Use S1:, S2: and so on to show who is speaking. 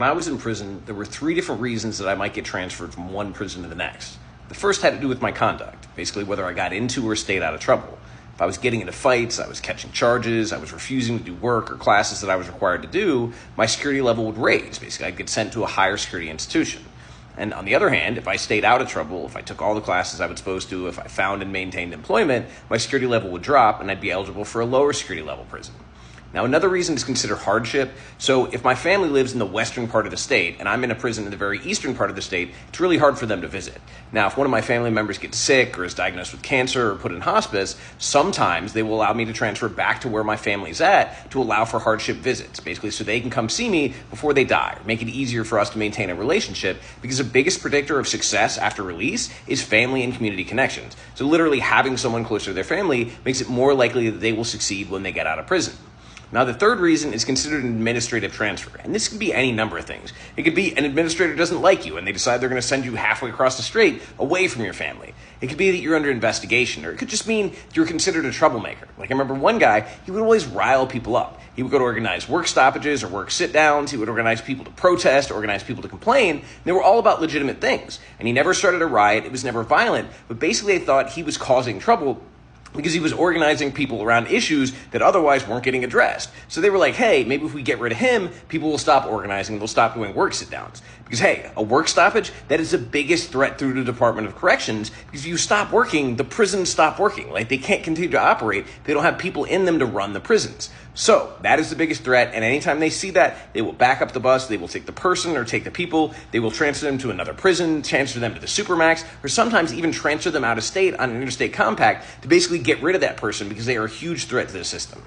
S1: When I was in prison, there were three different reasons that I might get transferred from one prison to the next. The first had to do with my conduct, basically whether I got into or stayed out of trouble. If I was getting into fights, I was catching charges, I was refusing to do work or classes that I was required to do, my security level would raise. Basically, I'd get sent to a higher security institution. And on the other hand, if I stayed out of trouble, if I took all the classes I was supposed to, if I found and maintained employment, my security level would drop and I'd be eligible for a lower security level prison. Now, another reason is considered hardship. So if my family lives in the western part of the state and I'm in a prison in the very eastern part of the state, it's really hard for them to visit. Now, if one of my family members gets sick or is diagnosed with cancer or put in hospice, sometimes they will allow me to transfer back to where my family's at to allow for hardship visits, basically so they can come see me before they die, or make it easier for us to maintain a relationship, because the biggest predictor of success after release is family and community connections. So literally having someone closer to their family makes it more likely that they will succeed when they get out of prison. Now, the third reason is considered an administrative transfer, and this could be any number of things. It could be an administrator doesn't like you, and they decide they're going to send you halfway across the street away from your family. It could be that you're under investigation, or it could just mean you're considered a troublemaker. Like, I remember one guy, he would always rile people up. He would go to organize work stoppages or work sit-downs. He would organize people to protest, organize people to complain. And they were all about legitimate things. And he never started a riot. It was never violent. But basically, they thought he was causing trouble because he was organizing people around issues that otherwise weren't getting addressed. So they were like, hey, maybe if we get rid of him, people will stop organizing, they'll stop doing work sit-downs. Because, hey, a work stoppage, that is the biggest threat through the Department of Corrections, because if you stop working, the prisons stop working. Like, they can't continue to operate. They don't have people in them to run the prisons. So that is the biggest threat, and anytime they see that, they will back up the bus, they will take the person or take the people, they will transfer them to another prison, transfer them to the Supermax, or sometimes even transfer them out of state on an interstate compact to basically get rid of that person because they are a huge threat to the system.